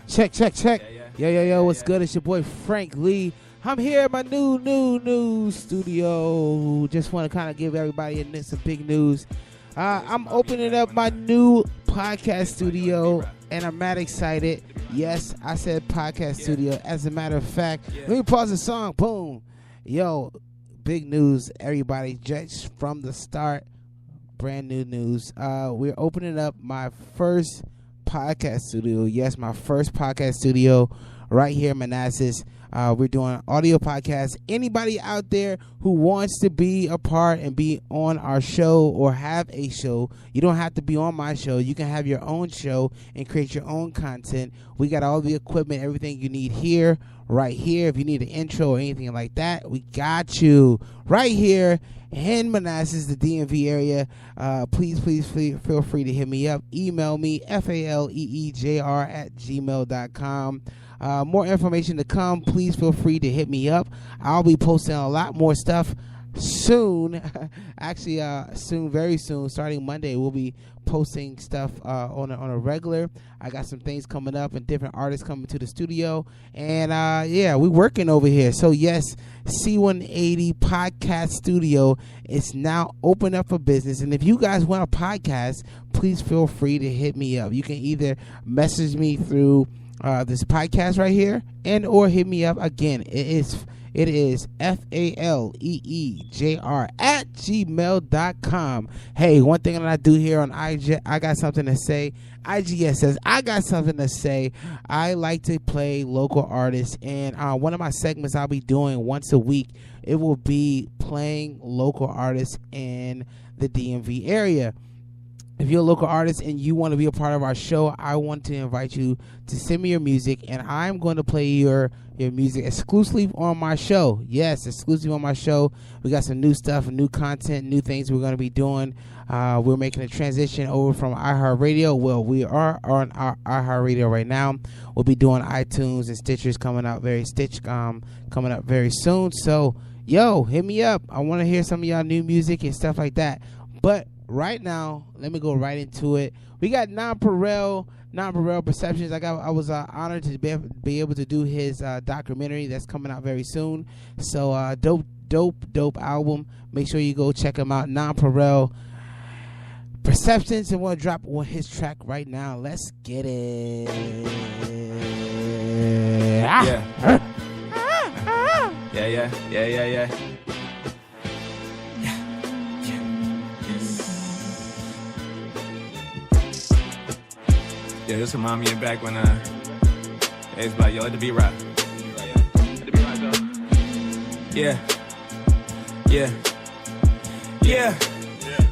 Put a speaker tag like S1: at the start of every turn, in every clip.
S1: Check. Yo, what's good? It's your boy Frank Lee. I'm here at my new studio. Just want to kind of give everybody some big news. I'm opening up my new podcast studio, and I'm mad excited. Yes, I said podcast studio. As a matter of fact, let me pause the song. Boom. Yo, big news, everybody. Just from the start, brand new news. We're opening up my first podcast studio. Yes, my first podcast studio right here in Manassas. We're doing audio podcasts. Anybody out there who wants to be a part and be on our show or have a show, you don't have to be on my show. You can have your own show and create your own content. We got all the equipment, everything you need here, right here. If you need an intro or anything like that, we got you right here in Manassas, the DMV area. Please feel free to hit me up. Email me, faleejr@gmail.com. More information to come. Please feel free to hit me up. I'll be posting a lot more stuff soon. Actually, very soon, starting Monday, we'll be posting stuff on a regular. I got some things coming up and different artists coming to the studio. And we're working over here. So yes, C180 Podcast Studio is now open up for business. And if you guys want a podcast, please feel free to hit me up. You can either message me through this podcast right here, and or hit me up again. It is faleejr@gmail.com. Hey, one thing that I do here on IG, I got something to say. IGS says I got something to say. I like to play local artists, and one of my segments I'll be doing once a week, it will be playing local artists in the DMV area. If you're a local artist and you want to be a part of our show, I want to invite you to send me your music, and I'm going to play your music exclusively on my show. Yes, exclusively on my show. We got some new stuff, new content, new things we're going to be doing. We're making a transition over from iHeartRadio. Well, we are on our iHeartRadio right now. We'll be doing iTunes and Stitchers coming up very soon. So, yo, hit me up. I want to hear some of y'all new music and stuff like that. But right now, let me go right into it. We got Non-Pareil Perceptions. I was honored to be able to do his documentary that's coming out very soon. So dope album. Make sure you go check him out. Non-Pareil Perceptions, and we'll drop his track right now. Let's get it.
S2: Yeah. Yeah, this remind me of back when it's like, yo, let the beat rock. Yeah.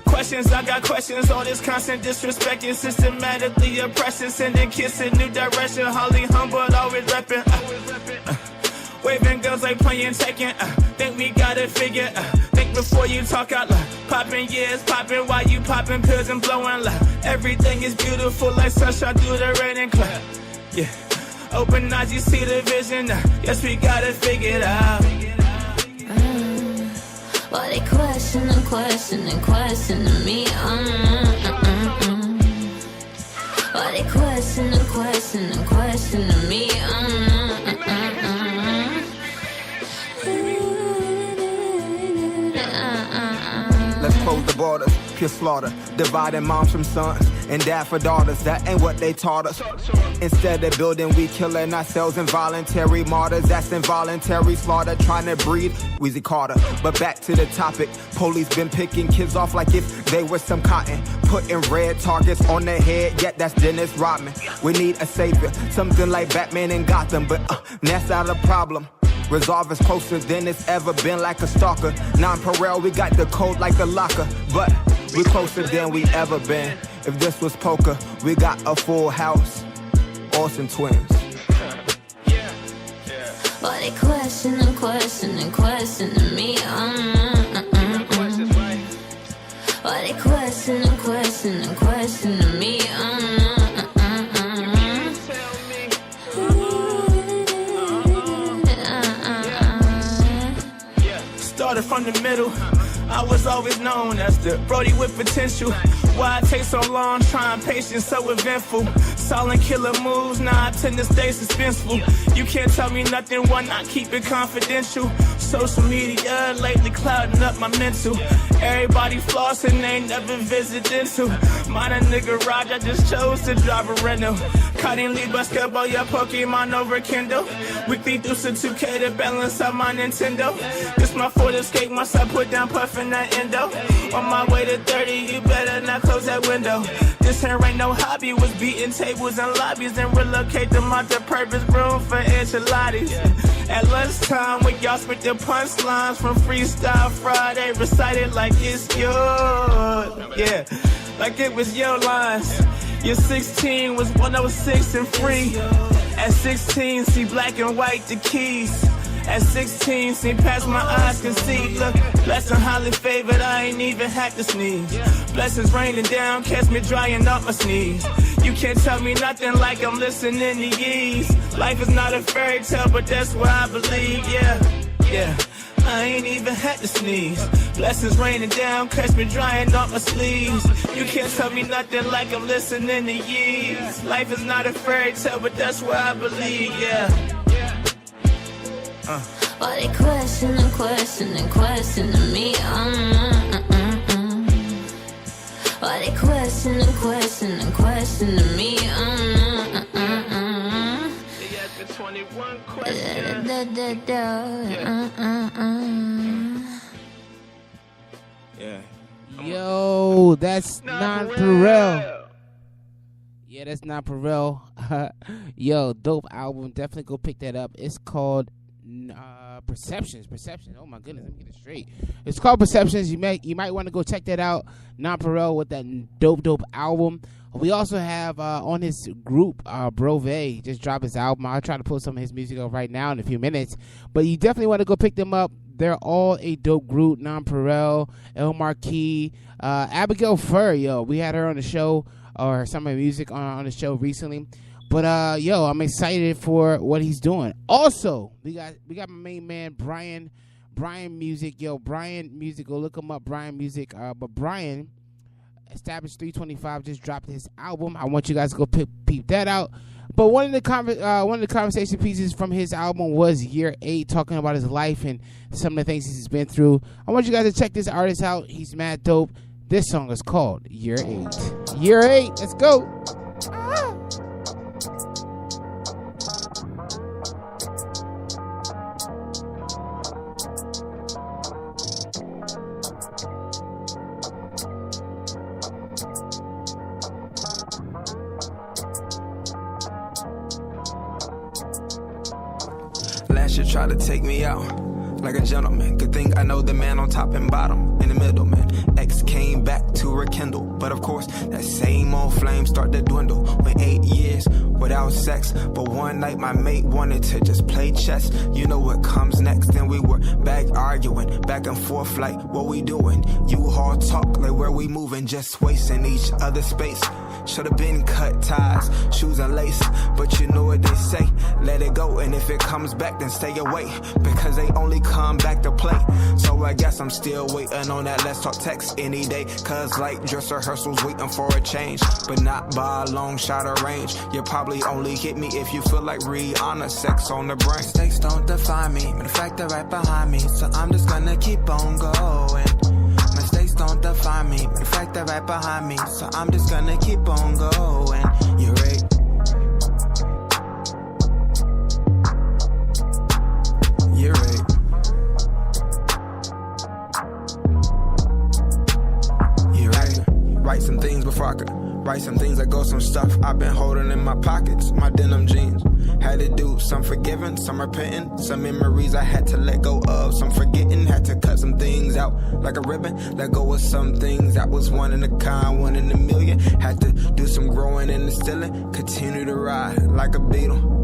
S2: Questions, I got questions. All this constant disrespecting, systematically oppressing, sending kids in new direction. Holly humble, always repping. Waving guns like playing Tekken. Think we got it figured. Think before you talk out loud. Popping years, popping while you popping pills and blowing loud. Everything is beautiful like sunshine through the rain and cloud. Yeah, open eyes, you see the vision. Yes, we got it figured out.
S3: Why they questioning me? Why they questioning me?
S4: Let's close the borders, pure slaughter, dividing moms from sons and dad for daughters. That ain't what they taught us. Instead of building, we killing ourselves. Involuntary martyrs, that's involuntary slaughter. Trying to breed Weezy Carter. But back to the topic, police been picking kids off like if they were some cotton. Putting red targets on their head, yet that's Dennis Rodman. We need a savior, something like Batman in Gotham, but that's not a problem. Resolve is closer than it's ever been, like a stalker. Non-Pareil, we got the code like a locker, but we closer than we ever been. If this was poker, we got a full house. Olsen twins.
S3: Why they questioning me? Why they questioning me?
S2: Started from the middle. I was always known as the Brody with potential. Why it take so long, trying patience so eventful. Silent killer moves, nah, I tend to stay suspenseful. You can't tell me nothing, why not keep it confidential? Social media lately clouding up my mental. Everybody flossing, ain't never visidental. Mine a nigga Raj, I just chose to drive a rental. Cutting lead basketball, yeah, Pokemon over Kindle. Weekly deuce of 2K to balance out my Nintendo. This my Ford Escape, my son put down puffin' that endo. On my way to 30, you better not close that window. This here ain't no hobby, was beating tables and lobbies and relocate them out to purpose room for enchiladas. At lunchtime, when y'all spit the punchlines from Freestyle Friday, recited like it's yours. Yeah, like it was your lines. Your 16 was 106 and free. At 16, see black and white the keys. At 16, see past my eyes can see. Look, blessing highly favored, I ain't even had to sneeze. Blessings raining down, catch me drying up my sneeze. You can't tell me nothing like I'm listening to yees. Life is not a fairy tale, but that's what I believe, yeah. I ain't even had to sneeze. Blessings raining down, catch me drying up my sleeves. You can't tell me nothing like I'm listening to years. Life is not a fairy tale, but that's what I believe, yeah.
S3: Why they questioning me? Why they questioning me?
S2: Yeah.
S1: Yo, that's not Pharrell. Yeah, that's not Pharrell. Yo, dope album. Definitely go pick that up. It's called Perceptions. Oh my goodness, let me get it straight. It's called Perceptions. You might want to go check that out. Not Pharrell with that dope album. We also have on his group, Brove, just dropped his album. I'll try to pull some of his music up right now in a few minutes. But you definitely want to go pick them up. They're all a dope group. Non Pharrell, El Marquis, Abigail Fur. Yo, we had her on the show, or some of her music on the show recently. But I'm excited for what he's doing. Also, we got my main man Brian Music. Yo, Brian Music. Go look him up, Brian Music. But Brian, Established 325, just dropped his album. I want you guys to go peep that out. But one of the conversation pieces from his album was Year 8, talking about his life and some of the things he's been through. I want you guys to check this artist out. He's mad dope. This song is called Year 8. Year 8. Let's go.
S4: Last year tried to take me out like a gentleman. Good thing I know the man on top and bottom in the middle, man. X came back to rekindle, but of course that same old flame started to dwindle. Went 8 years without sex, but one night my mate wanted to just play chess. You know what comes next? Then we were back arguing, back and forth like what we doing. You hard talk like where we moving, just wasting each other's space. Should've been cut ties, shoes and lace, but you know what they say, let it go, and if it comes back then stay away, because they only come back to play. So I guess I'm still waiting on that let's talk text any day, cause like dress rehearsals waiting for a change, but not by a long shot of range. You probably only hit me if you feel like Rihanna, sex on the brain. Mistakes don't define me, but the fact they're right behind me, so I'm just gonna keep on going. Mistakes don't define me, but the fact they're right behind me, so I'm just gonna keep on going. You're right. You're right. You're right. Write some things before I could write some things that go some stuff I've been holding in my pockets, my denim jeans. Had to do some forgiving, some repenting, some memories I had to let go of, some forgetting, had to cut some things out like a ribbon, let go of some things that was one in a kind, one in a million. Had to do some growing and instilling, continue to ride like a beetle.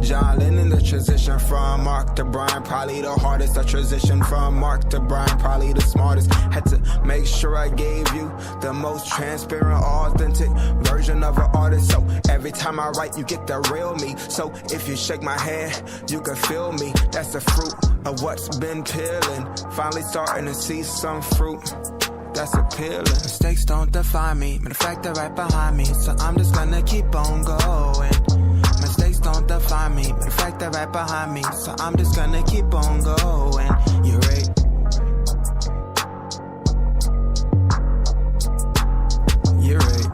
S4: John Lennon, the transition from Mark to Brian, probably the hardest. The transition from Mark to Brian, probably the smartest. Had to make sure I gave you the most transparent, authentic version of an artist. So every time I write, you get the real me. So if you shake my hand, you can feel me. That's the fruit of what's been peeling. Finally starting to see some fruit. that's appealing. Mistakes don't define me, matter of fact, they're right behind me. So I'm just gonna keep on going. Mistakes don't define me, matter of fact, they're right behind me. So I'm just gonna keep on going. You're right. You're right.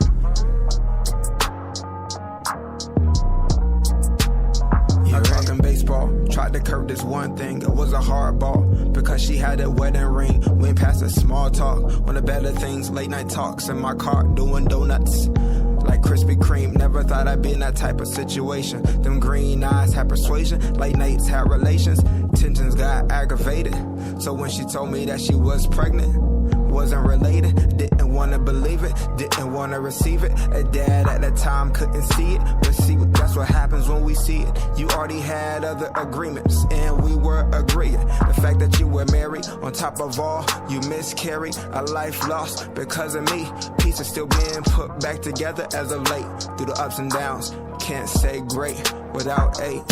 S4: I'm talking baseball. Tried to curve this one thing, it was a hard ball. Because she had a wedding ring, went past a small talk. One of the better things, late night talks in my car, doing donuts. Like Krispy Kreme, never thought I'd be in that type of situation. Them green eyes had persuasion, late nights had relations. Tensions got aggravated, so when she told me that she was pregnant, wasn't related, didn't wanna believe it, didn't wanna receive it. A dad at the time couldn't see it, but see, that's what happens when we see it. You already had other agreements, and we were agreeing. The fact that you were married, on top of all, you miscarried, a life lost because of me. Pieces still being put back together as of late. Through the ups and downs, can't say great without a.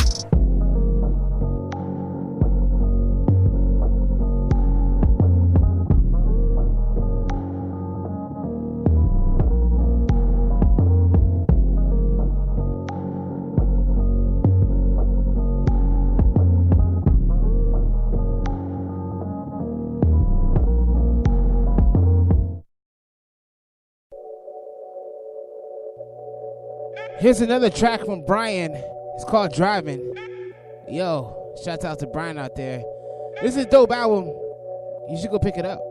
S1: Here's another track from Brian. It's called Driving. Yo, shout out to Brian out there. This is a dope album. You should go pick it up.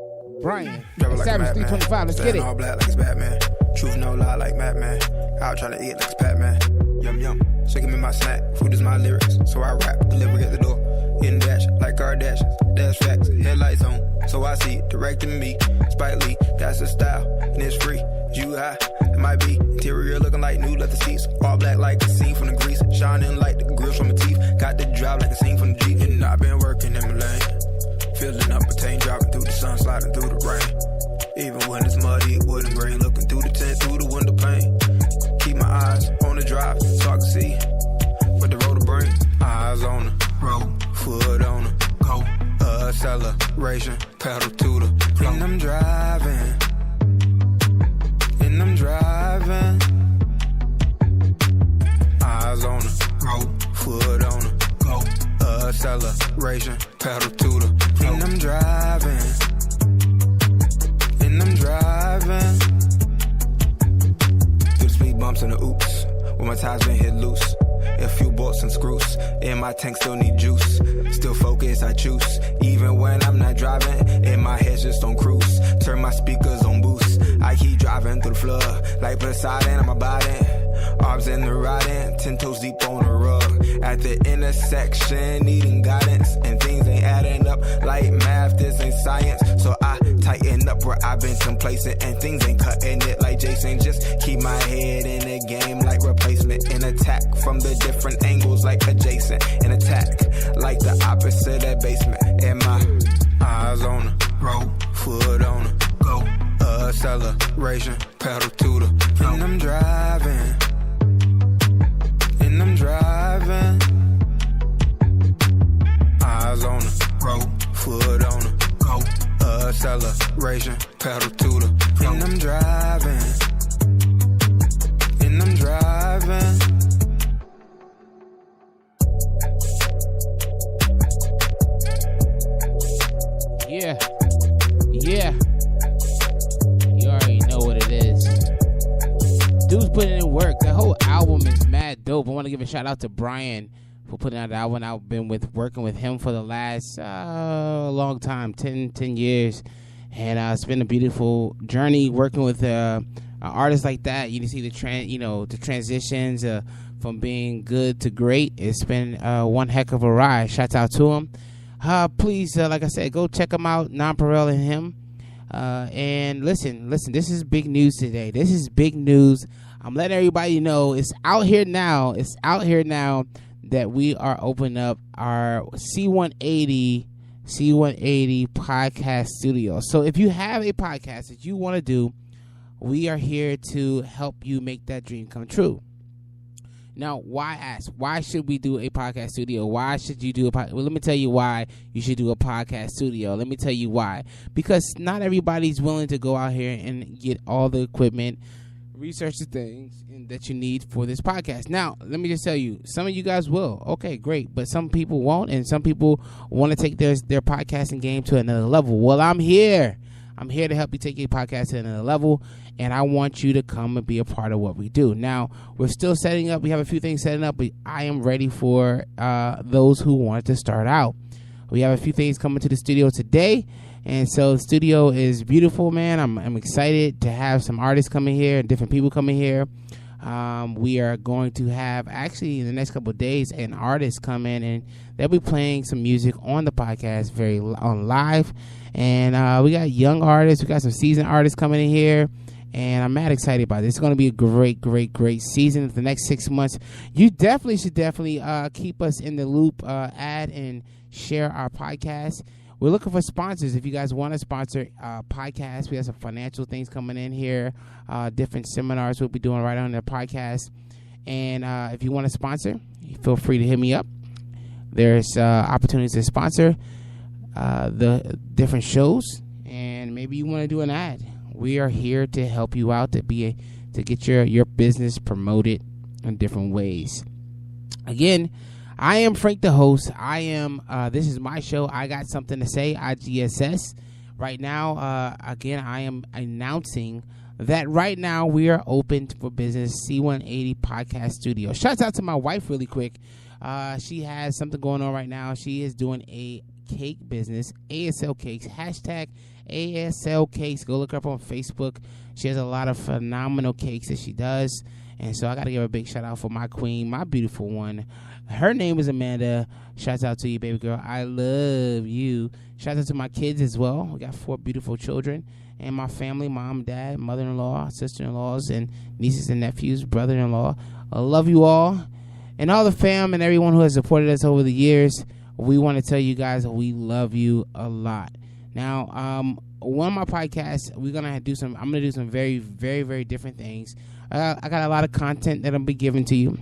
S1: Brian. Savage 325. Let's get it.
S4: All black like it's Batman. Truth no lie like Madman. Out trying to eat like it's Batman. Yum yum. So give me my snack. Food is my lyrics. So I rap, deliver at the door. In dash like Kardashians. That's facts. Headlights on. So I see it directing me. Spike Lee. That's the style. And it's free. You high. It might be interior looking like new leather seats. All black like a scene from the grease. Shining like the grills from my teeth. Got the drive like a scene from the Jeep. And I've been working in my lane. Filling up a tank, dropping through the sun, sliding through the rain. Even when it's muddy, it wouldn't rain. Looking through the tent, through the window pane. Keep my eyes on the drive so I can see what the road will bring. Eyes on the road, foot on the go. Acceleration, pedal to the floor. And I'm driving. And I'm driving. Eyes on the road, foot on the go. Acceleration, pedal to the floor. And I'm driving. And I'm driving. Through the speed bumps and the oops, when my tires been hit loose. A few bolts and screws, and my tank still need juice. Still focused, I choose. Even when I'm not driving, and my head's just on cruise. Turn my speakers on boost. I keep driving through the flood, like Poseidon, I'm abiding. Arms in the riding, 10 toes deep on the rug. At the intersection, needing guidance, and things ain't adding up like math, this ain't science. So I tighten up where I've been complacent, and things ain't cutting it like Jason. Just keep my head in the game like replacement, and attack from the different angles like adjacent, and attack like the opposite of basement. And my eyes on the road, foot on the go. Acceleration, pedal to the floor. And I'm driving. And I'm driving. Eyes on the road, foot on the go. Acceleration, pedal to the floor. And I'm driving. And I'm driving.
S1: Yeah. Yeah. You already know what it is. Dude's putting in work. The whole album is mad dope. I want to give a shout out to Brian for putting out the album. I've been working with him for the last long time, 10 years. And it's been a beautiful journey working with an artist like that. You can see the transitions from being good to great. It's been one heck of a ride. Shouts out to him. Please, like I said, go check him out, Nonpareil and him. And listen, this is big news today. This is big news. I'm letting everybody know it's out here now. It's out here now that we are opening up our C180 podcast studio. So if you have a podcast that you want to do, we are here to help you make that dream come true. Now, why should we do a podcast studio? Why should you do a podcast? Well, let me tell you why you should do a podcast studio. Let me tell you why. Because not everybody's willing to go out here and get all the equipment, research the things that you need for this podcast. Now, let me just tell you, some of you guys will. Okay, great. But some people won't, and some people want to take their podcasting game to another level. Well, I'm here. I'm here to help you take your podcast to another level, and I want you to come and be a part of what we do. Now, we're still setting up. We have a few things setting up, but I am ready for those who want to start out. We have a few things coming to the studio today, and so the studio is beautiful, man. I'm excited to have some artists coming here and different people coming here. We are going to have, actually, in the next couple of days, an artist come in, and they'll be playing some music on the podcast on live. And we got young artists. We got some seasoned artists coming in here. And I'm mad excited about this. It's going to be a great season. For the next 6 months, you should keep us in the loop, add and share our podcast. We're looking for sponsors. If you guys want to sponsor podcasts, we have some financial things coming in here, different seminars we'll be doing right on the podcast. And if you want to sponsor, feel free to hit me up. There's opportunities to sponsor the different shows, and maybe you want to do an ad. We are here to help you out to get your business promoted in different ways. Again, I am Frank, the host. This is my show. I got something to say. IGSS. Right now, again, I am announcing that right now we are open for business. C180 Podcast Studio. Shouts out to my wife really quick. She has something going on right now. She is doing a cake business, ASL Cakes, hashtag ASL Cakes. Go look her up on Facebook. She has a lot of phenomenal cakes that she does. And so I got to give a big shout out for my queen, my beautiful one. Her name is Amanda. Shouts out to you, baby girl. I love you. Shouts out to my kids as well. We got 4 beautiful children. And my family, mom, dad, mother-in-law, sister-in-laws, and nieces and nephews, brother-in-law. I love you all. And all the fam and everyone who has supported us over the years, we want to tell you guys that we love you a lot. Now, one of my podcasts, I'm going to do some very, very, very different things. I got a lot of content that I'll be giving to you.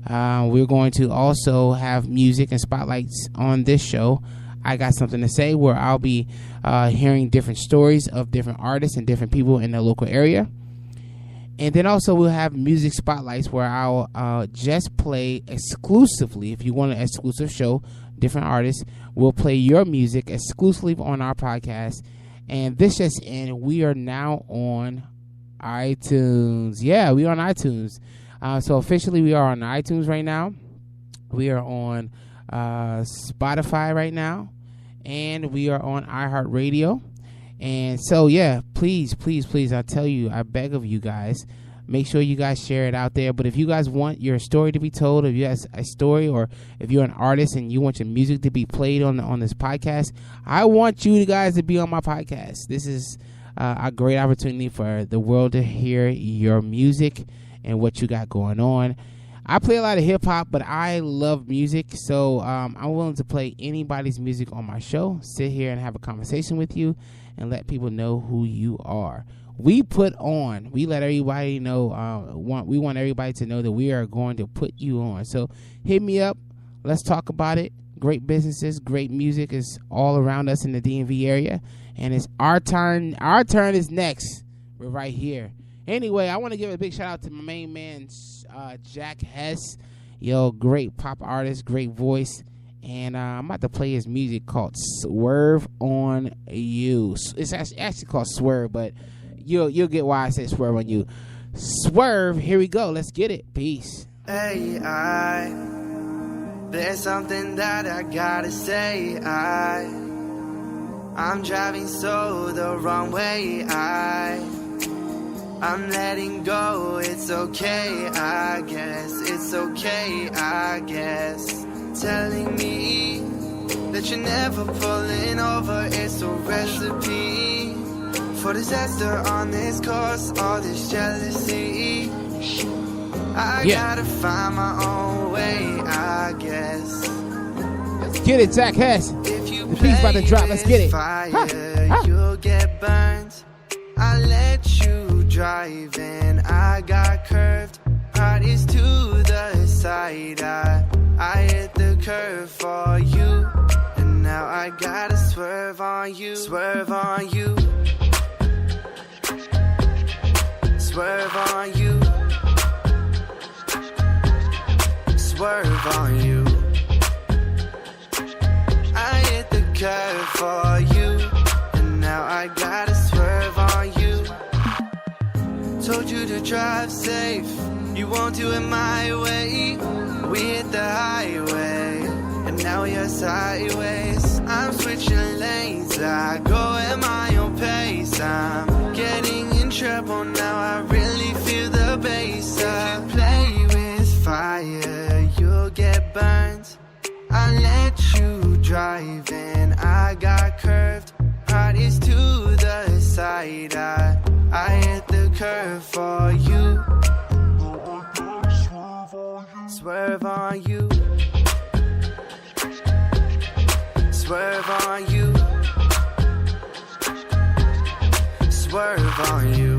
S1: We're going to also have music and spotlights on this show. I got something to say, where I'll be hearing different stories of different artists and different people in the local area. And then also we'll have music spotlights, where I'll just play exclusively, if you want an exclusive show, different artists will play your music exclusively on our podcast. And this just in, we are now on iTunes. Yeah, we are on iTunes. So officially we are on iTunes right now. We are on Spotify right now. And we are on iHeartRadio. And so, yeah, please, I tell you, I beg of you guys, make sure you guys share it out there. But if you guys want your story to be told, if you have a story, or if you're an artist and you want your music to be played on this podcast, I want you guys to be on my podcast. This is a great opportunity for the world to hear your music and what you got going on. I play a lot of hip-hop, but I love music, so I'm willing to play anybody's music on my show, sit here and have a conversation with you, and let people know who you are. We let everybody know, we want everybody to know that we are going to put you on. So hit me up. Let's talk about it. Great businesses, great music is all around us in the DMV area, and it's our turn. Our turn is next. We're right here. Anyway, I want to give a big shout out to my main man, Jack Hess. Yo, great pop artist, great voice. And I'm about to play his music called Swerve on You. It's actually called Swerve, but you'll get why I said Swerve on You. Swerve, here we go. Let's get it. Peace.
S5: Hey, there's something that I gotta say. I'm driving so the wrong way. I'm letting go, it's okay, I guess. It's okay, I guess. Telling me that you're never pulling over, it's a recipe for disaster on this course, all this jealousy. I gotta find my own way, I guess.
S1: Let's get it, Zach Hess.
S5: If you
S1: the beat's about to drop, let's get it.
S5: Fire, you'll get burned. I let you drive and I got curved. heart is to the side. I hit the curve for you, and now I gotta swerve on you. Swerve on you. Swerve on you. Swerve on you. I hit the curve for you, and now I gotta swerve on you. Told you to drive safe, you won't do it my way. We hit the highway, and now you're sideways. I'm switching lanes, I go at my own pace. I'm getting in trouble now, I really feel the bass. If you play with fire, you'll get burned. I let you drive and I got curved. Heart is to the side, I hit the curve for you. Swerve on you. Swerve on you. Swerve on you.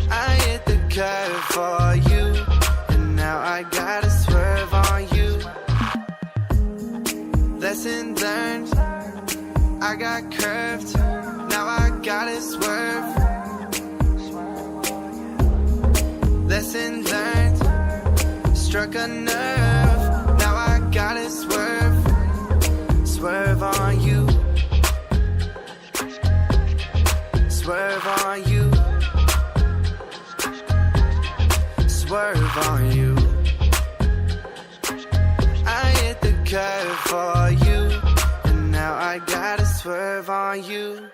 S5: I hit the curve for you, and now I gotta swerve on you. Lesson learned, I got curved, now I gotta swerve. Lesson learned, struck a nerve, now I gotta swerve. Swerve on you. Swerve on you. Swerve on you. I hit the curve for you, and now I gotta swerve on you.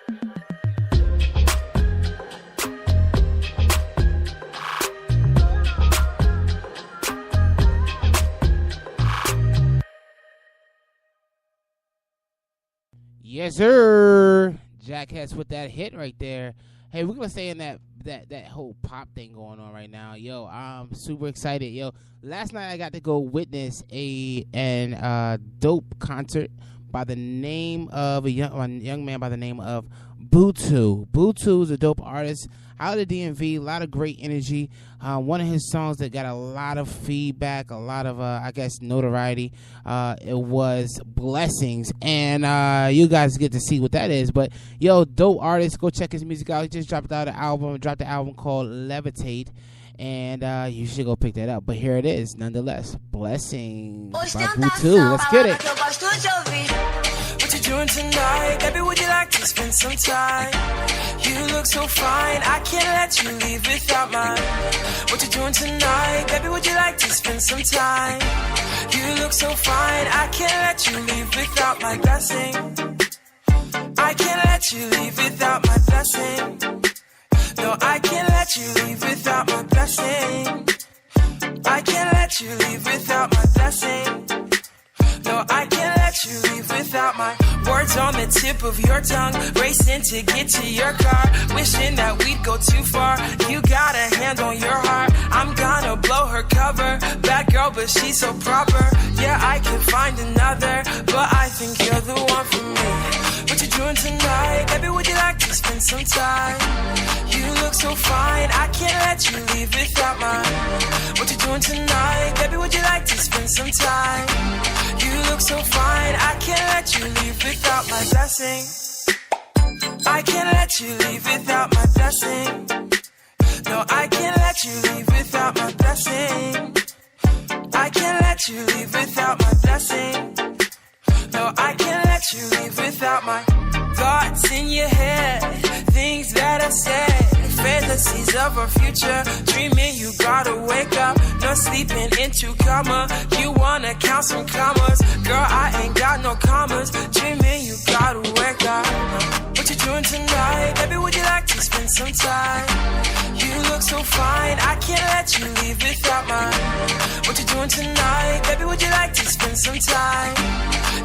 S1: Yes, sir. Jack Hess with that hit right there. Hey, we're gonna stay in that whole pop thing going on right now. Yo, I'm super excited. Yo, last night I got to go witness a dope concert by the name of a young man by the name of Butu. Butu is a dope artist out of the DMV, a lot of great energy. One of his songs that got a lot of feedback, a lot of, I guess, notoriety, it was Blessings. And you guys get to see what that is. But, yo, dope artist, go check his music out. He just dropped the album called Levitate. And you should go pick that up. But here it is, nonetheless. Blessings by Butu. Let's get it.
S6: What you doing tonight? Baby, would you like to spend some time? You look so fine, I can't let you leave without mine. What you doing tonight? Baby, would you like to spend some time? You look so fine, I can't let you leave without my blessing. I can't let you leave without my blessing. No, I can't let you leave without my blessing. I can't let you leave without my blessing. No, I can't let you leave without my words on the tip of your tongue. Racing to get to your car, wishing that we'd go too far. You got a hand on your heart, I'm gonna blow her cover. Bad girl, but she's so proper. Yeah, I can find another, but I think you're the one for me. What you doing tonight? Baby, would you like to spend some time? You look so fine, I can't let you leave without mine. What you doing tonight? Baby, would you like to spend some time? You look so fine, I can't let you leave without my blessing. I can't let you leave without my blessing. No, I can't let you leave without my blessing. I can't let you leave without my blessing. No, I can't let you leave without my thoughts in your head, things that I said, fantasies of our future, dreaming you gotta wake up, no sleeping into coma, you wanna count some commas, girl I ain't got no commas, dreaming you gotta wake up. What you doing tonight? Baby, would you like to spend some time? You look so fine, I can't let you leave without mine. What you doing tonight? Baby, would you like to spend some time?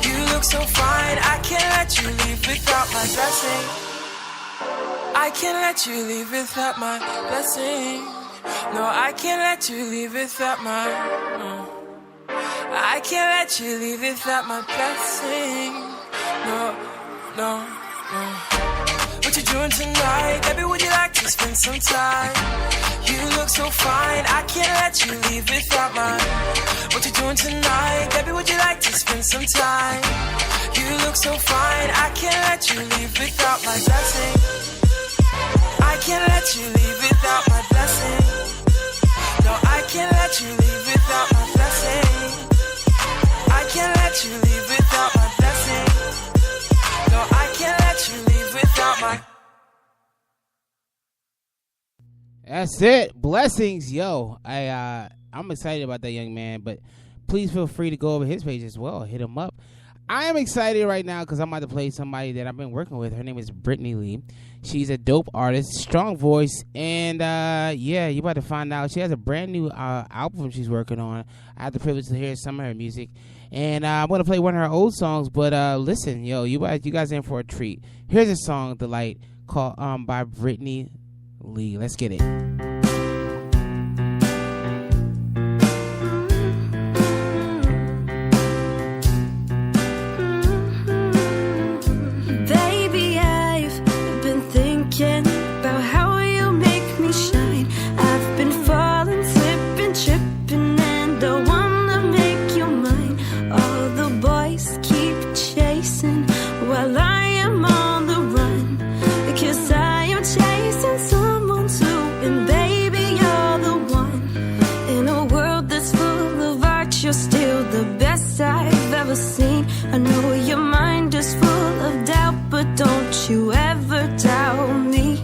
S6: You look so fine, I can't let you leave without my blessing. I can't let you leave without my blessing. No, I can't let you leave without my I can't let you leave without my blessing. No, no, no. what you doing tonight? Baby, would you like to spend some time? You look so fine, I can't let you leave without mine. What you doing tonight? Baby, would you like to spend some time? You look so fine, I can't let you leave without my blessing. I can't let you leave without my blessing. No, I can't let you leave without my blessing. I can't let you leave without my blessing. No, I can't let you leave without my.
S1: That's it. Blessings, yo. I'm excited about that young man, but please feel free to go over his page as well. Hit him up. I am excited right now because I'm about to play somebody that I've been working with. Her name is Brittany Lee. She's a dope artist, strong voice, and yeah, you're about to find out. She has a brand new album she's working on. I had the privilege to hear some of her music, and I'm going to play one of her old songs, but listen, yo, you guys in for a treat. Here's a song, "The Light," called by Brittany Lee. Let's get it.
S7: About how you make me shine. I've been falling, slipping, tripping, and I wanna make you mine. All the boys keep chasing while I am on the run, because I am chasing someone too, and baby, you're the one. In a world that's full of art, you're still the best I've ever seen. I know your mind is full of doubt, but don't you ever doubt me.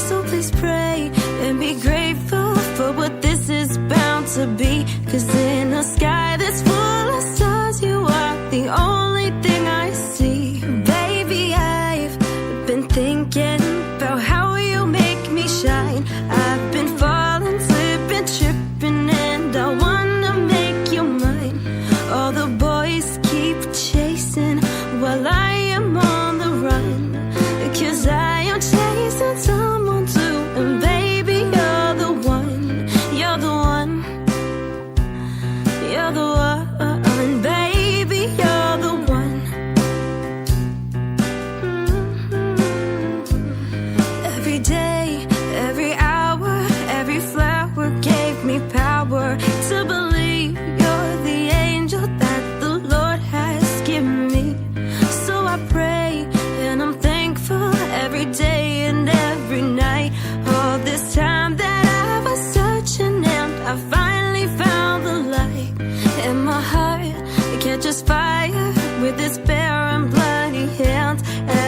S7: So please pray and be grateful for what this is bound to be, 'cause in a sky that's full of stars, you are the only thing I see. Baby, I've been thinking about how you make me shine. I've been falling, slipping, tripping, and I wanna make you mine. All the boys keep chasing while I am on the run, 'cause I am chasing someone too, and baby, you're the one. You're the one. You're the one, baby, you're the one. Every day, every hour, every flower gave me power to believe you're the angel that the Lord has given me. So I pray and I'm thankful every day and every night. All this time that I was searching, and I finally found the light. And my heart, it catches fire with its bare and bloody hands.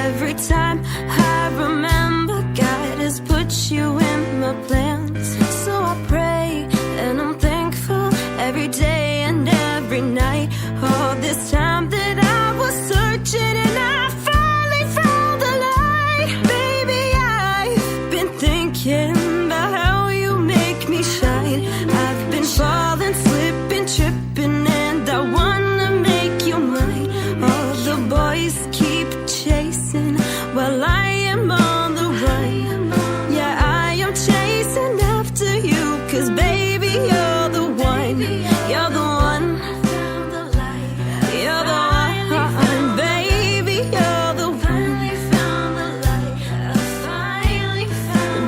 S7: Every time I remember, God has put you in my plans. So I pray and I'm thankful every day and every night. All this time that I was searching, and I finally found the light. Baby, I've been thinking about how you make me shine. I've been falling, slipping, tripping, and I wanna make you mine. All the boys keep chasing while I am on the run. Yeah, I am chasing after you, 'cause baby, you're the one. You're the one. You're the one, baby, you're the one.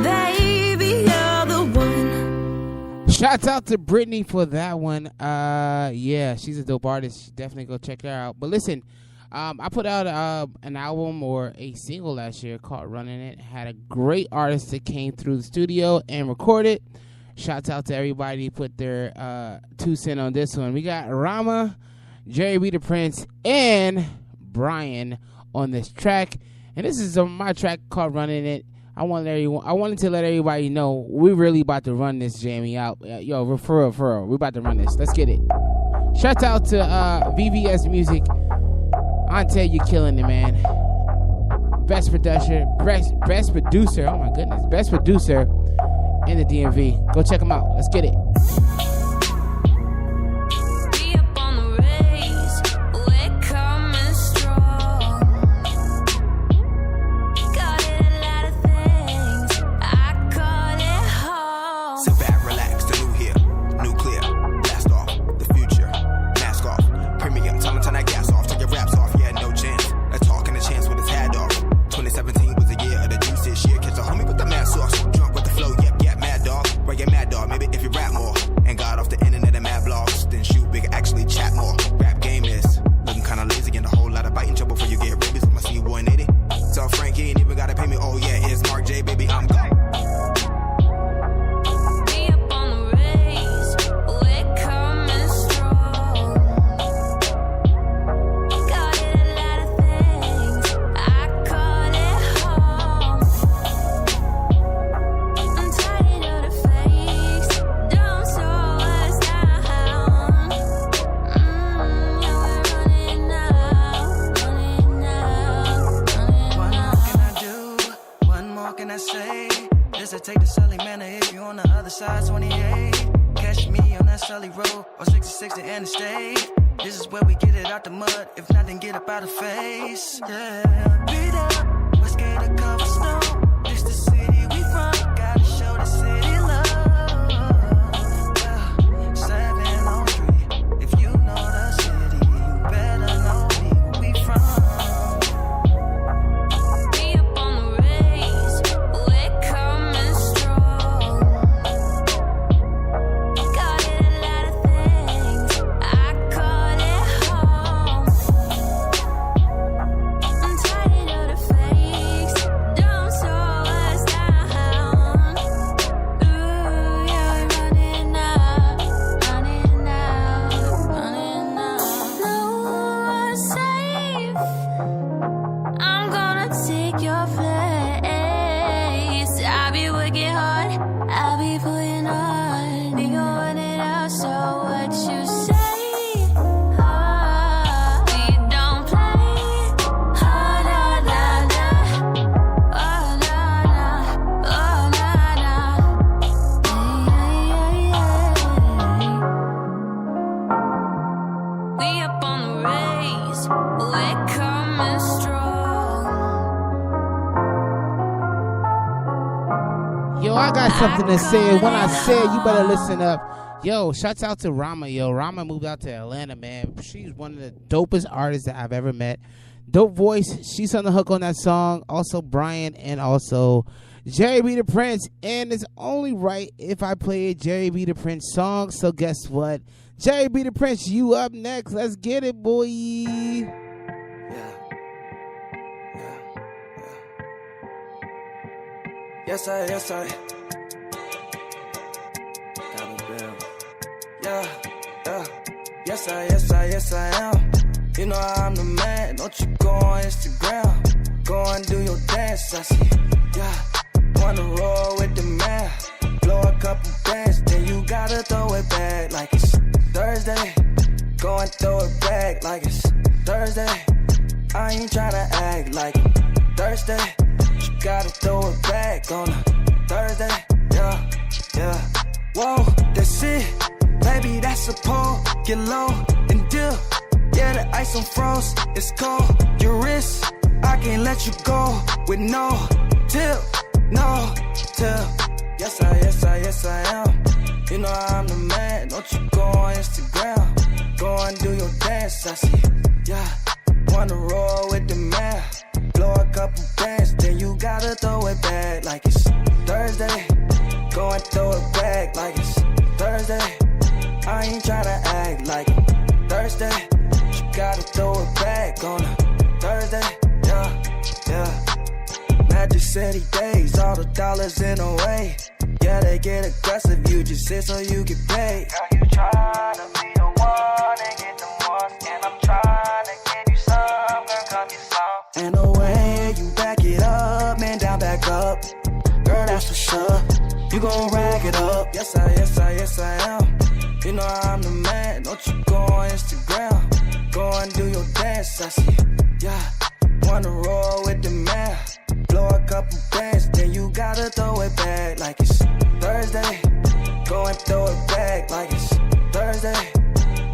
S7: Baby, you're the one.
S1: Shouts out to Brittany for that one. Yeah, she's a dope artist. Definitely go check her out. But listen, I put out an album or a single last year called Running It. Had a great artist that came through the studio and recorded. Shouts out to everybody who put their 2 cents on this one. We got Rama, Jerry B. the Prince, and Brian on this track. And this is my track called Running It. I wanted to let everybody know we really about to run this jammy out. Yo, for real, we about to run this. Let's get it. Shout out to VVS Music. Ante, you killing it, man. Best producer. Oh my goodness, best producer in the DMV. Go check them out. Let's get it.
S3: Be up on the race, we're coming strong. Got it, a lot of things, I call it home.
S8: Sit back, relax, the new here, nuclear, blast off, the future, mask off, premium, time to turn that gas off, take your raps off, yeah, no chance. Let's talk in a chance with his hat off. 2017 was the year of the
S5: Road or 66 the interstate. This is where we get it out the mud. If not, then get up out of face. Yeah, beat up. We're scared to cover snow. This the city we from. Gotta show the city love. Yeah, 703. If you know the city, you better know me. Where we from.
S3: We up on the race, we're coming strong. Got it a lot of things, I call it home. I'm tired of the fakes, don't slow us down. Ooh, you're running out, running out, running out. No one's safe. I'm gonna take your place. I'll be working hard, I'll be putting on. We gon' run it out, so what you say? Oh, we don't play. Oh, na, na, na. Oh, na, na. Oh, na, na. We up on the race, we're coming strong.
S1: Yo, I got something to say. When I say it, you better listen up. Yo, shouts out to Rama. Yo, Rama moved out to Atlanta, man. She's one of the dopest artists that I've ever met. Dope voice. She's on the hook on that song. Also Brian and also Jerry B. the Prince. And it's only right if I play a Jerry B. the Prince song. So guess what? Jerry B. the Prince, you up next. Let's get it, boy.
S5: Yes, I. Yeah. Yes, I am. You know I'm the man. Don't you go on Instagram. Go and do your dance, I see. Yeah. Wanna roll with the man. Blow a couple bands, then you gotta throw it back like it's Thursday. Go and throw it back like it's Thursday. I ain't tryna act like I'm Thursday. You gotta throw it back on a Thursday. Yeah. Whoa, that's it. Baby, that's a pole. Get low and dip. Yeah, the ice on froze. It's cold. Your wrist, I can't let you go with no tip. No tip. Yes, I am. You know I'm the man. Don't you go on Instagram. Go and do your dance, I see. Yeah. Wanna roll with the man. Blow a couple bands, then you gotta throw it back like it's Thursday. Go and throw it back like it's Thursday. I ain't tryna act like I'm Thursday. You gotta throw it back on a Thursday. Yeah. Magic City days, all the dollars in a way. Yeah, they get aggressive, you just sit so you get paid. Girl, you tryna be the one and get the ones, and I'm tryna give you some, girl, come get some. And the way you back it up, man, down, back up. Girl, that's for sure. You gon' rack it up. Yes, I am. You know I'm the man. Don't you go on Instagram. Go and do your dance, I see. Yeah. Wanna roll with the man. Blow a couple bands, then you gotta throw it back like it's Thursday. Go and throw it back like it's Thursday.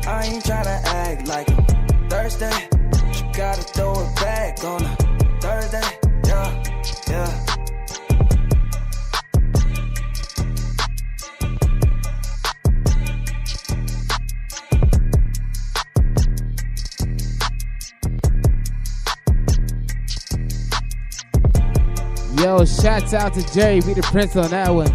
S5: I ain't tryna act like I'm Thursday. You gotta throw it back on a Thursday. Yeah.
S1: Yo, shouts out to Jerry B. the Prince on that one.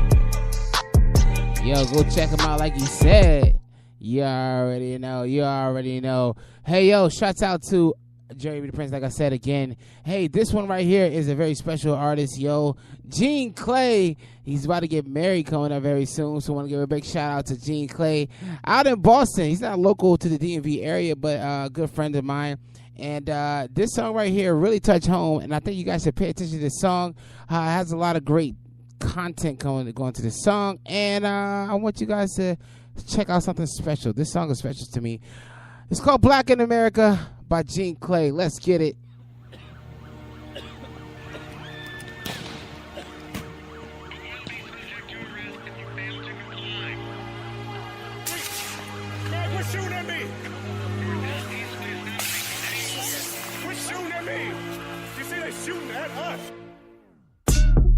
S1: Yo, go check him out like he said. You already know. Hey, yo, shouts out to Jerry B. the Prince, like I said again. Hey, this one right here is a very special artist, yo. Gene Clay. He's about to get married coming up very soon, so I want to give a big shout out to Gene Clay out in Boston. He's not local to the DMV area, but a good friend of mine. And this song right here really touched home, and I think you guys should pay attention to this song. It has a lot of great content going to this song, and I want you guys to check out something special. This song is special to me. It's called Black in America by Gene Clay. Let's get it.
S9: Quit shooting at me. Quit shooting at me. You see they shooting at us.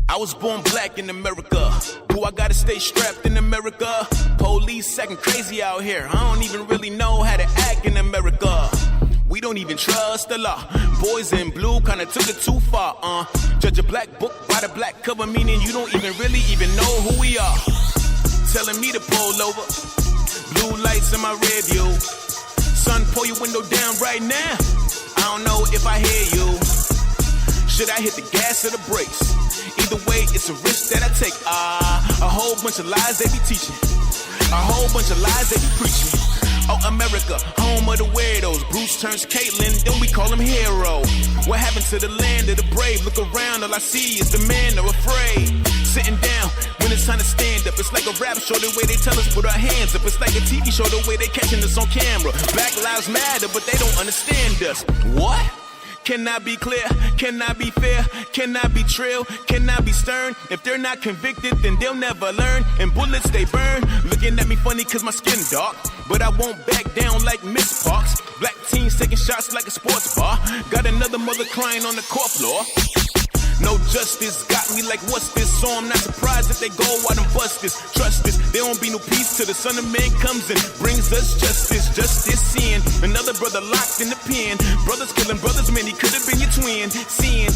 S8: I was born black in America. Do I gotta stay strapped in America? Police acting crazy out here. I don't even really know how to act in America. We don't even trust the law. Boys in blue kinda took it too far. Judge a black book by the black cover, meaning you don't even really even know who we are. Telling me to pull over. Blue lights in my rear view. Son, pull your window down right now. I don't know if I hear you. Should I hit the gas or the brakes? Either way, it's a risk that I take. A whole bunch of lies they be teaching. A whole bunch of lies they be preaching. Oh, America, home of the weirdos. Bruce turns Caitlyn, then we call him hero. What happened to the land of the brave? Look around, all I see is the men are afraid. Sitting down when it's time to stand up. It's like a rap show the way they tell us put our hands up. It's like a TV show the way they catching us on camera. Black lives matter, but they don't understand us. What? Can I be clear? Can I be fair? Can I be trill? Can I be stern? If they're not convicted, then they'll never learn. And bullets, they burn. Looking at me funny cause my skin dark. But I won't back down like Miss Parks. Black teens taking shots like a sports bar. Got another mother crying on the court floor. No justice, got me like what's this? So I'm not surprised if they go out and bust this. Trust this, there won't be no peace till the Son of Man comes and brings us justice. Justice seeing another brother locked in the pen. Brothers killing brothers, man, he could have been your twin. Seeing,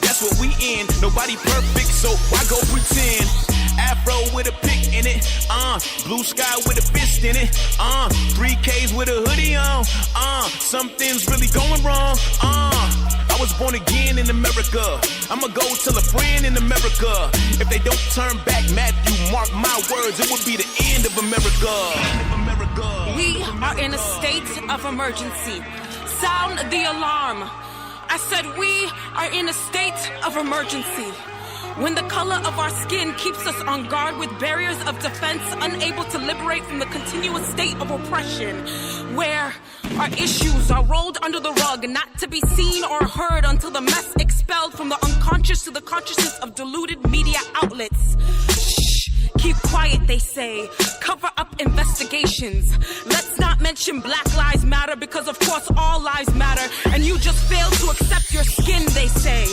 S8: that's what we in. Nobody perfect, so why go pretend? Afro with a pick in it, blue sky with a fist in it, 3Ks with a hoodie on, something's really going wrong, I was born again in America. I'ma go tell a friend in America. If they don't turn back, Matthew, mark my words, it would be the end of America.
S10: We are in a state of emergency. Sound the alarm. I said we are in a state of emergency. When the color of our skin keeps us on guard with barriers of defense, unable to liberate from the continuous state of oppression, where our issues are rolled under the rug, not to be seen or heard until the mess expelled from the unconscious to the consciousness of deluded media outlets. Shh, keep quiet, they say. Cover up investigations. Let's not mention Black Lives Matter because of course all lives matter. And you just failed to accept your skin, they say.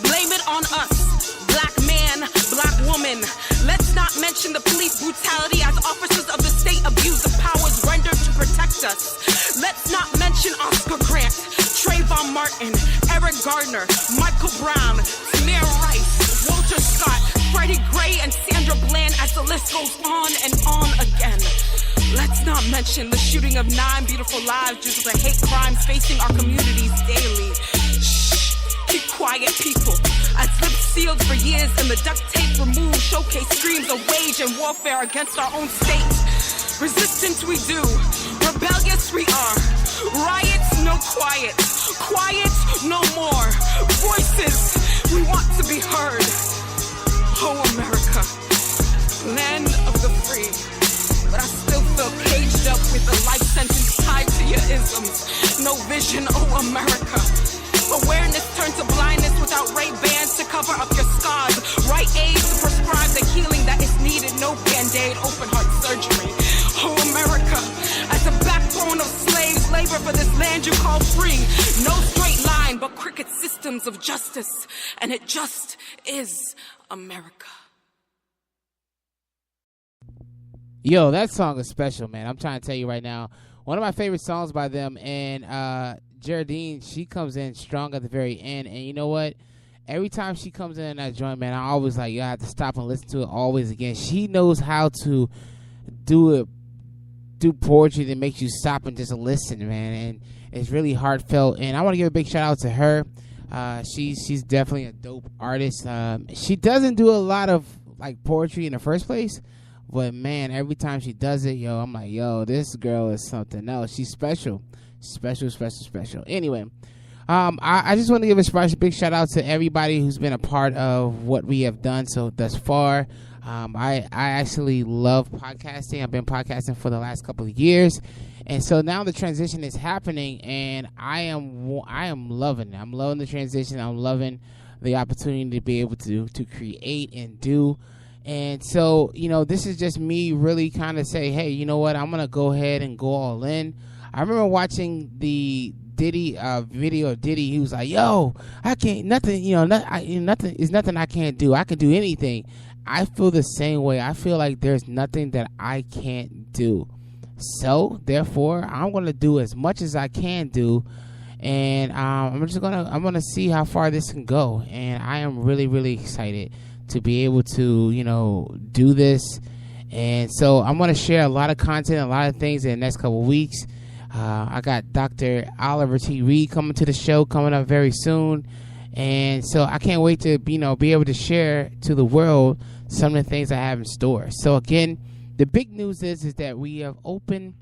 S10: Blame it on us. Black man, black woman. Let's not mention the police brutality as officers of the state abuse the powers rendered to protect us. Let's not mention Oscar Grant, Trayvon Martin, Eric Gardner, Michael Brown, Tamir Rice, Walter Scott, Freddie Gray, and Sandra Bland as the list goes on and on again. Let's not mention the shooting of 9 beautiful lives due to the hate crimes facing our communities daily. Shh, keep quiet, people. As lips sealed for years and the duct tape removed, showcase screams of wage and warfare against our own state. Resistance we do, rebellious we are. Riots, no quiet. Quiet, no more. Voices, we want to be heard. Oh, America, land of the free. But I still feel caged up with a life sentence tied to your isms. No vision, oh, America. Awareness turned to blindness without Ray-Bans to cover up your scars. Right aid to prescribe the healing that is needed. No Band-Aid, open heart surgery. Oh, America, as a backbone of slaves, labor for this land you call free. No straight line, but crooked systems of justice. And it just is America.
S1: Yo, that song is special, man. I'm trying to tell you right now. One of my favorite songs by them, and Geraldine, she comes in strong at the very end. And you know what? Every time she comes in that joint, man, I always like, I have to stop and listen to it always again. She knows how to do poetry that makes you stop and just listen, man. And it's really heartfelt. And I want to give a big shout out to her. She's definitely a dope artist. She doesn't do a lot of like poetry in the first place. But, man, every time she does it, yo, I'm like, yo, this girl is something else. She's special. Special. Anyway, I just want to give a big shout-out to everybody who's been a part of what we have done so thus far. I actually love podcasting. I've been podcasting for the last couple of years. And so now the transition is happening, and I am loving it. I'm loving the transition. I'm loving the opportunity to be able to create and do. And so, this is just me really kind of say, hey, you know what? I'm going to go ahead and go all in. I remember watching the Diddy video of Diddy. He was like, yo, I can't, nothing, nothing is nothing I can't do. I can do anything. I feel the same way. I feel like there's nothing that I can't do. So, therefore, I'm going to do as much as I can do. And I'm going to see how far this can go. And I am really, really excited to be able to, do this. And so I'm going to share a lot of content, a lot of things in the next couple of weeks. I got Dr. Oliver T. Reed coming to the show coming up very soon. And so I can't wait to, be able to share to the world some of the things I have in store. So again, the big news is that we have opened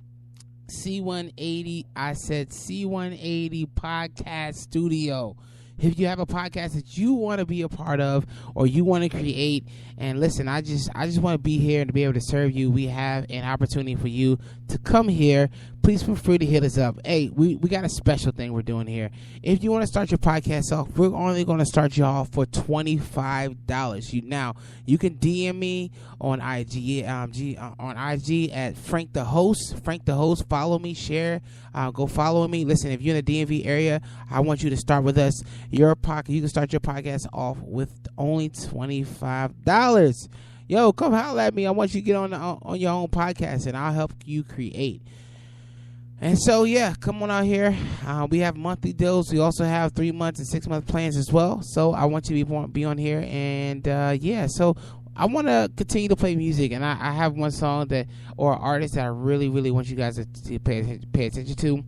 S1: C180. I said C180 Podcast Studio. If you have a podcast that you want to be a part of or you want to create, and listen, I just want to be here and to be able to serve you. We have an opportunity for you to come here. Please feel free to hit us up. Hey, we got a special thing we're doing here. If you want to start your podcast off, we're only going to start you off for $25. Now, you can DM me on IG at Frank the Host. Frank the Host. Follow me, share, go follow me. Listen, if you're in the DMV area, I want you to start with us. You can start your podcast off with only $25. Yo, come holler at me. I want you to get on your own podcast, and I'll help you create. And so, yeah, come on out here. We have monthly deals. We also have 3 months and 6 month plans as well. So I want you to be on here. And, so I want to continue to play music. And I have one song or artist that I really, really want you guys to pay attention to.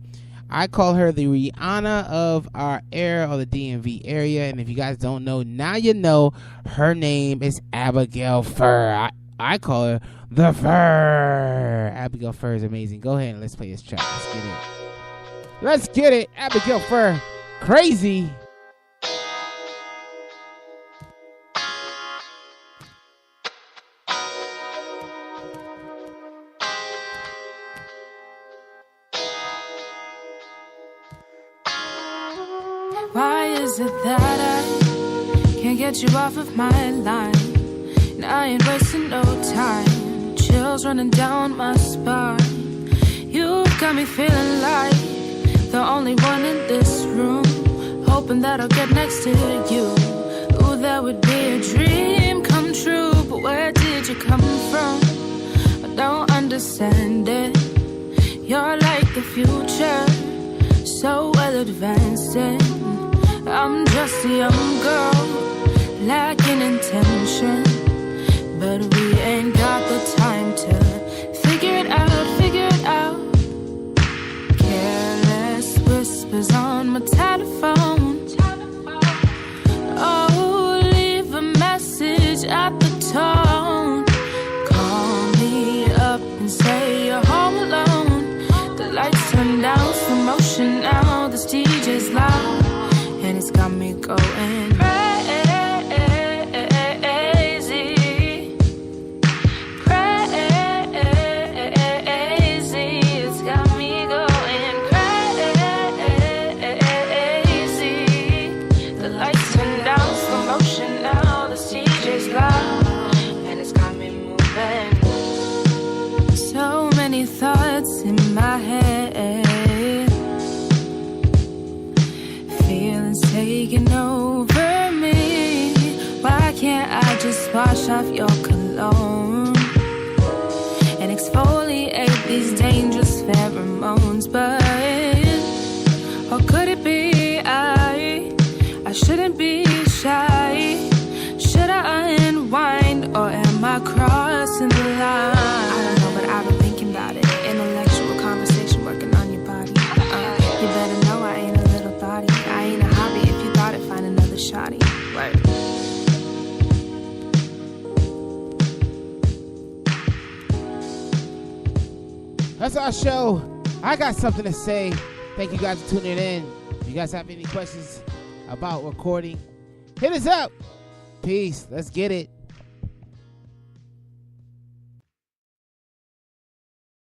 S1: I call her the Rihanna of our era, or the DMV area. And if you guys don't know, now you know. Her name is Abigail Fur. I call her the Fur. Abigail Fur is amazing. Go ahead and let's play this track. Let's get it. Abigail Fur. Crazy.
S7: Why is it that I can't get you off of my line? And I ain't wasting no time. Chills running down my spine. You've got me feeling like the only one in this room, hoping that I'll get next to you. Ooh, that would be a dream come true. But where did you come from? I don't understand it. You're like the future, so well advanced in. I'm just a young girl, lacking intention, but we ain't got the time to figure it out. Careless whispers on my telephone. Oh, leave a message at the tone. Call me up and say you're home alone. The lights turn down, slow motion now. This DJ's loud, and it's got me going crazy. It's got me going crazy. The lights turn down, slow motion now. The DJ's loud, and it's got me moving. So many thoughts in my head, feelings taking over me. Why can't I just wash off your cologne and exfoliate these dangerous pheromones? But or could it be I shouldn't be shy? Should I unwind, or am I crossing the line? I don't know, but I've been thinking about it. Intellectual conversation, working on your body. You better know I ain't a little body. I ain't a hobby. If you thought it, find another shawty. Word.
S1: That's our show. I got something to say. Thank you guys for tuning in. If you guys have any questions about recording, hit us up. Peace. Let's get it.